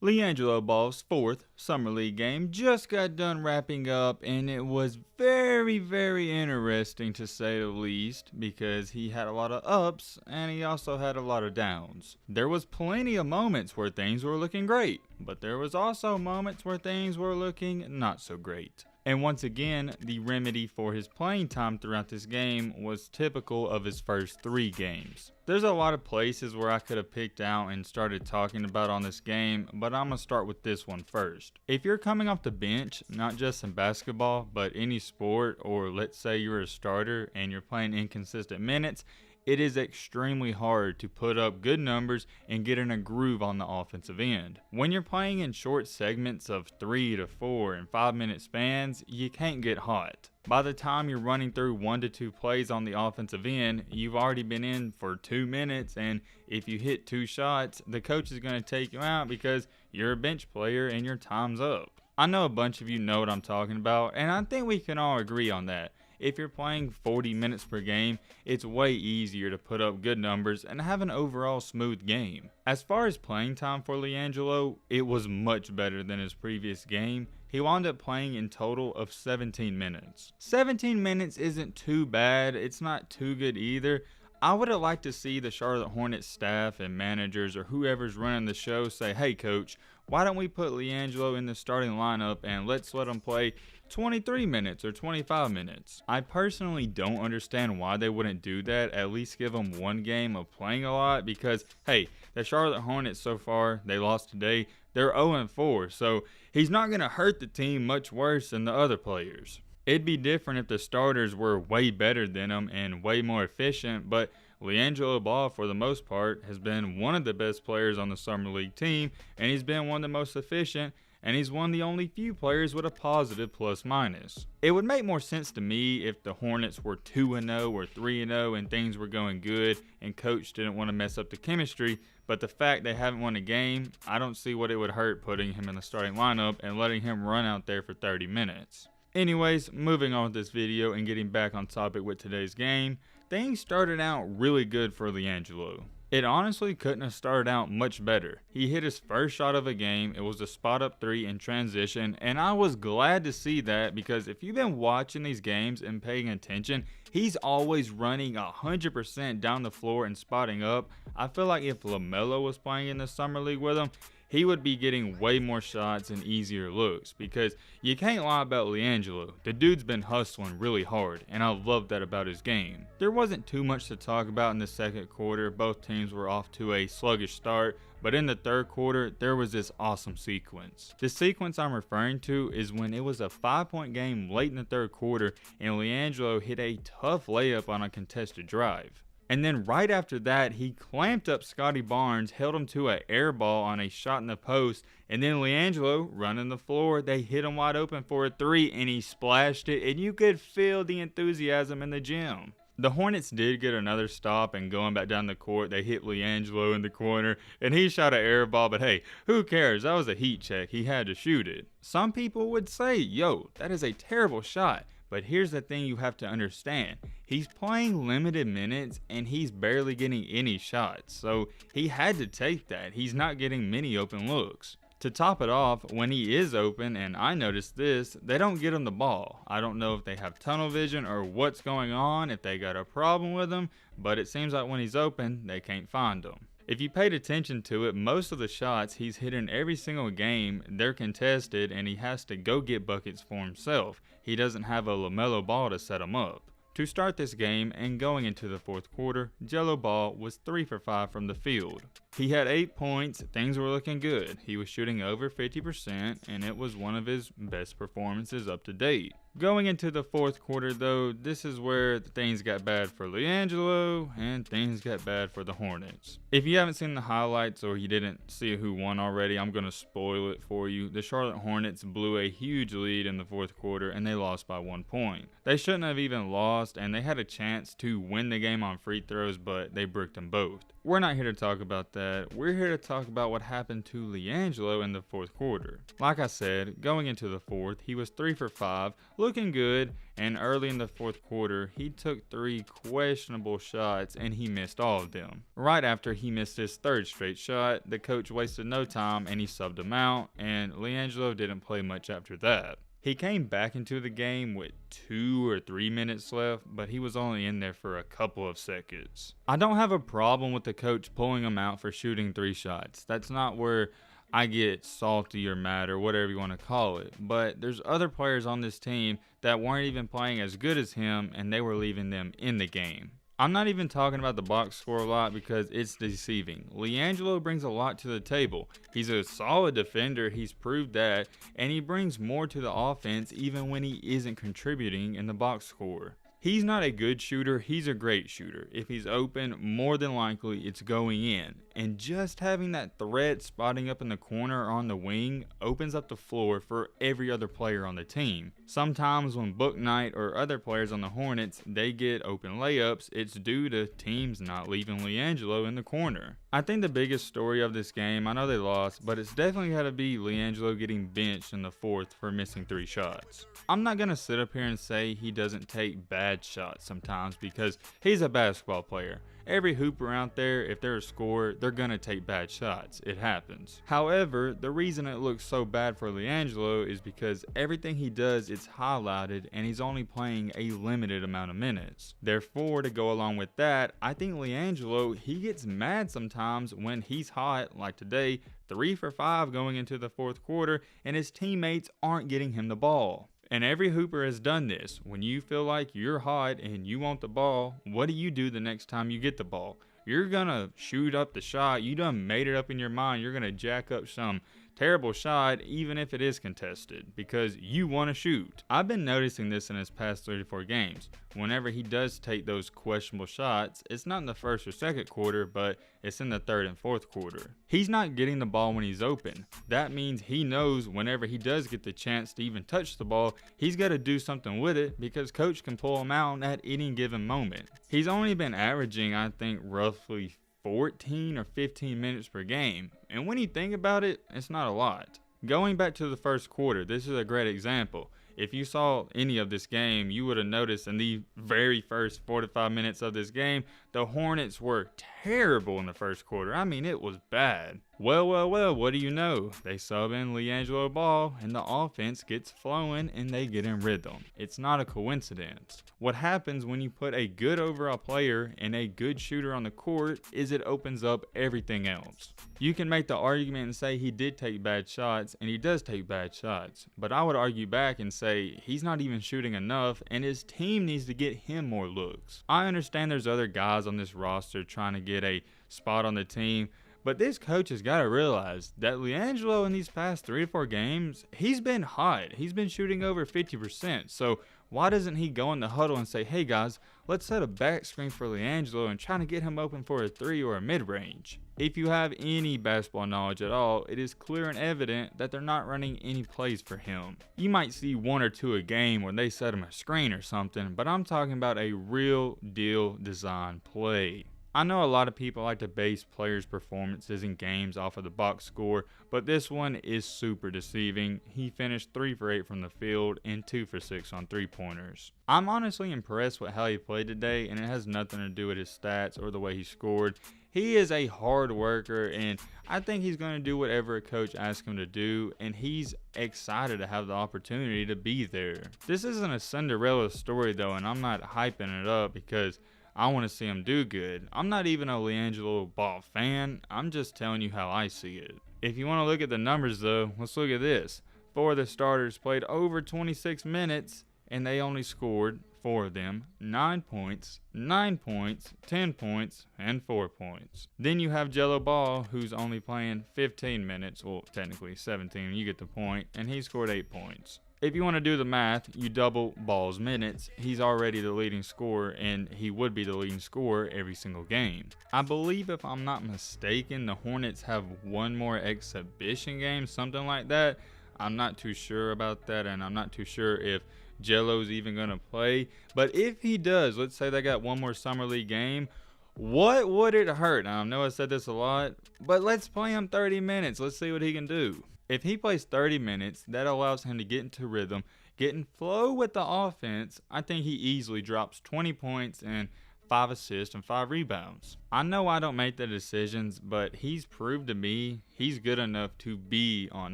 LiAngelo Ball's fourth Summer League game just got done wrapping up, and it was very interesting to say the least, because he had a lot of ups and he also had a lot of downs. There was plenty of moments where things were looking great, but there was also moments where things were looking not so great. And once again, the remedy for his playing time throughout this game was typical of his first 3 games. There's a lot of places where I could have picked out and started talking about on this game, but I'm going to start with this one first. If you're coming off the bench, not just in basketball, but any sport, or let's say you're a starter and you're playing inconsistent minutes, it is extremely hard to put up good numbers and get in a groove on the offensive end. When you're playing in short segments of 3 to 4 and 5 minute spans, you can't get hot. By the time you're running through 1 to 2 plays on the offensive end, you've already been in for 2 minutes, and if you hit 2 shots, the coach is going to take you out because you're a bench player and your time's up. I know a bunch of you know what I'm talking about, and I think we can all agree on that. If you're playing 40 minutes per game, it's way easier to put up good numbers and have an overall smooth game. As far as playing time for LiAngelo, it was much better than his previous game. He wound up playing in total of 17 minutes. 17 minutes isn't too bad, it's not too good either. I would have liked to see the Charlotte Hornets staff and managers or whoever's running the show say, hey coach, why don't we put LiAngelo in the starting lineup and let's let him play 23 minutes or 25 minutes. I personally don't understand why they wouldn't do that, at least give him 1 game of playing a lot, because hey, the Charlotte Hornets so far, they lost today, they're 0-4, so he's not going to hurt the team much worse than the other players. It'd be different if the starters were way better than him and way more efficient, but LiAngelo Ball, for the most part, has been one of the best players on the Summer League team, and he's been one of the most efficient, and he's one of the only few players with a positive plus-minus. It would make more sense to me if the Hornets were 2-0 or 3-0 and things were going good and coach didn't want to mess up the chemistry, but the fact they haven't won a game, I don't see what it would hurt putting him in the starting lineup and letting him run out there for 30 minutes. Anyways, moving on with this video and getting back on topic with today's game, things started out really good for LiAngelo. It honestly couldn't have started out much better. He hit his first shot of a game, it was a spot up 3 in transition, and I was glad to see that because if you've been watching these games and paying attention, he's always running 100% down the floor and spotting up. I feel like if LaMelo was playing in the Summer League with him, he would be getting way more shots and easier looks, because you can't lie about LiAngelo. The dude's been hustling really hard, and I love that about his game. There wasn't too much to talk about in the second quarter. Both teams were off to a sluggish start, but in the third quarter, there was this awesome sequence. The sequence I'm referring to is when it was a 5-point game late in the third quarter, and LiAngelo hit a tough layup on a contested drive. And then right after that, he clamped up Scotty Barnes, held him to an air ball on a shot in the post, and then LiAngelo running the floor, they hit him wide open for a 3, and he splashed it, and you could feel the enthusiasm in the gym. The Hornets did get another stop, and going back down the court, they hit LiAngelo in the corner, and he shot an air ball, but hey, who cares? That was a heat check. He had to shoot it. Some people would say, yo, that is a terrible shot. But here's the thing you have to understand. He's playing limited minutes and he's barely getting any shots. So he had to take that. He's not getting many open looks. To top it off, when he is open, and I noticed this, they don't get him the ball. I don't know if they have tunnel vision or what's going on, if they got a problem with him, but it seems like when he's open, they can't find him. If you paid attention to it, most of the shots he's hit in every single game, they're contested and he has to go get buckets for himself. He doesn't have a LaMelo Ball to set him up. To start this game and going into the fourth quarter, Jello Ball was 3 for 5 from the field. He had 8 points, things were looking good. He was shooting over 50% and it was one of his best performances up to date. Going into the fourth quarter though, this is where things got bad for LiAngelo and things got bad for the Hornets. If you haven't seen the highlights or you didn't see who won already, I'm going to spoil it for you. The Charlotte Hornets blew a huge lead in the fourth quarter and they lost by 1 point. They shouldn't have even lost and they had a chance to win the game on free throws, but they bricked them both. We're not here to talk about that. We're here to talk about what happened to LiAngelo in the fourth quarter. Like I said, going into the fourth, he was 3 for 5, looking good, and early in the fourth quarter, he took 3 questionable shots and he missed all of them. Right after he missed his 3rd straight shot, the coach wasted no time and he subbed him out, and LiAngelo didn't play much after that. He came back into the game with 2 or 3 minutes left, but he was only in there for a couple of seconds. I don't have a problem with the coach pulling him out for shooting 3 shots. That's not where I get salty or mad or whatever you want to call it. But there's other players on this team that weren't even playing as good as him, and they were leaving them in the game. I'm not even talking about the box score a lot because it's deceiving. LiAngelo brings a lot to the table. He's a solid defender, he's proved that, and he brings more to the offense even when he isn't contributing in the box score. He's not a good shooter, he's a great shooter. If he's open, more than likely it's going in. And just having that threat spotting up in the corner or on the wing opens up the floor for every other player on the team. Sometimes when Book Knight or other players on the Hornets, they get open layups, it's due to teams not leaving LiAngelo in the corner. I think the biggest story of this game, I know they lost, but it's definitely got to be LiAngelo getting benched in the 4th for missing 3 shots. I'm not going to sit up here and say he doesn't take bad shots sometimes because he's a basketball player. Every hooper out there, if they're a scorer, they're going to take bad shots. It happens. However, the reason it looks so bad for LiAngelo is because everything he does is highlighted and he's only playing a limited amount of minutes. Therefore, to go along with that, I think LiAngelo, he gets mad sometimes when he's hot, like today, 3 for 5 going into the 4th quarter, and his teammates aren't getting him the ball. And every hooper has done this. When you feel like you're hot and you want the ball, what do you do the next time you get the ball? You're gonna shoot up the shot. You done made it up in your mind. You're gonna jack up some terrible shot even if it is contested because you want to shoot. I've been noticing this in his past 34 games. Whenever he does take those questionable shots, it's not in the 1st or 2nd quarter, but it's in the 3rd and 4th quarter. He's not getting the ball when he's open. That means he knows whenever he does get the chance to even touch the ball, he's got to do something with it because coach can pull him out at any given moment. He's only been averaging, I think, roughly 14 or 15 minutes per game, and when you think about it, it's not a lot. Going back to the 1st quarter, this is a great example. If you saw any of this game, you would have noticed in the very first 4 to 5 minutes of this game, the Hornets were terrible in the 1st quarter. I mean, it was bad. Well, what do you know? They sub in LiAngelo Ball, and the offense gets flowing, and they get in rhythm. It's not a coincidence. What happens when you put a good overall player and a good shooter on the court is it opens up everything else. You can make the argument and say he did take bad shots, and he does take bad shots, but I would argue back and say he's not even shooting enough, and his team needs to get him more looks. I understand there's other guys on this roster trying to get a spot on the team, but this coach has got to realize that LiAngelo in these past 3 to 4 games, he's been hot. He's been shooting over 50%. So why doesn't he go in the huddle and say, hey guys, let's set a back screen for LiAngelo and try to get him open for a 3 or a mid-range? If you have any basketball knowledge at all, it is clear and evident that they're not running any plays for him. You might see 1 or 2 a game when they set him a screen or something, but I'm talking about a real deal design play. I know a lot of people like to base players' performances in games off of the box score, but this one is super deceiving. He finished 3 for 8 from the field and 2 for 6 on 3-pointers. I'm honestly impressed with how he played today, and it has nothing to do with his stats or the way he scored. He is a hard worker, and I think he's going to do whatever a coach asks him to do, and he's excited to have the opportunity to be there. This isn't a Cinderella story, though, and I'm not hyping it up because I want to see him do good. I'm not even a LiAngelo Ball fan. I'm just telling you how I see it. If you want to look at the numbers, though, let's look at this. 4 of the starters played over 26 minutes, and they only scored 4 of them, 9 points, 9 points, 10 points, and 4 points. Then you have Jello Ball, who's only playing 15 minutes, well, technically 17, you get the point, and he scored 8 points. If you want to do the math, you double Ball's minutes. He's already the leading scorer, and he would be the leading scorer every single game. I believe, if I'm not mistaken, the Hornets have 1 more exhibition game, something like that. I'm not too sure about that, and I'm not too sure if Jello's even going to play. But if he does, let's say they got 1 more Summer League game, what would it hurt? Now, I know I said this a lot, but let's play him 30 minutes. Let's see what he can do. If he plays 30 minutes, that allows him to get into rhythm, getting flow with the offense, I think he easily drops 20 points and 5 assists and 5 rebounds. I know I don't make the decisions, but he's proved to me he's good enough to be on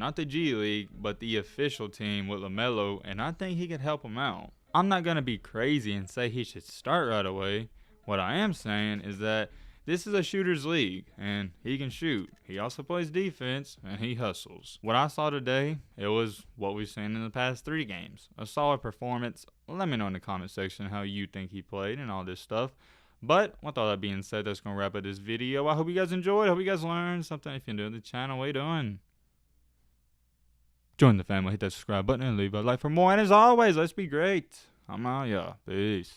not the G League, but the official team with LaMelo, and I think he could help him out. I'm not going to be crazy and say he should start right away. What I am saying is that this is a shooter's league, and he can shoot. He also plays defense, and he hustles. What I saw today, it was what we've seen in the past 3 games. A solid performance. Let me know in the comment section how you think he played and all this stuff. But with all that being said, that's going to wrap up this video. I hope you guys enjoyed. I hope you guys learned something. If you're new to the channel, what are you doing? Join the family. Hit that subscribe button and leave a like for more. And as always, let's be great. I'm out, y'all. Peace.